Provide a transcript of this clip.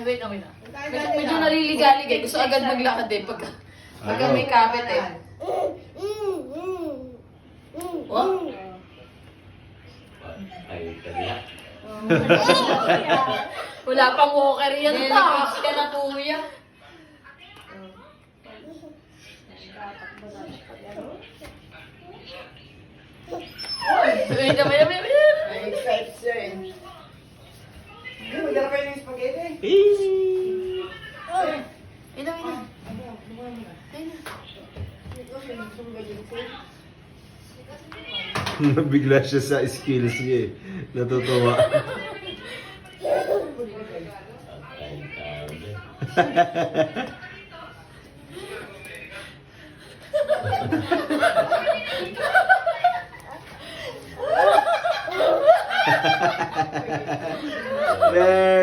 wait, okay na. Medyo naliligalig eh. Gusto agad maglakad eh. Pagka may kapit eh. Oh? Ay, kaya. Wala pang walker yan ta. ka na kuya. Wait, wait. Excited siya eh. Magdala kayo ng spaghetti. Ina. Nabigla siya sa skills niya eh. Natutuwa. Very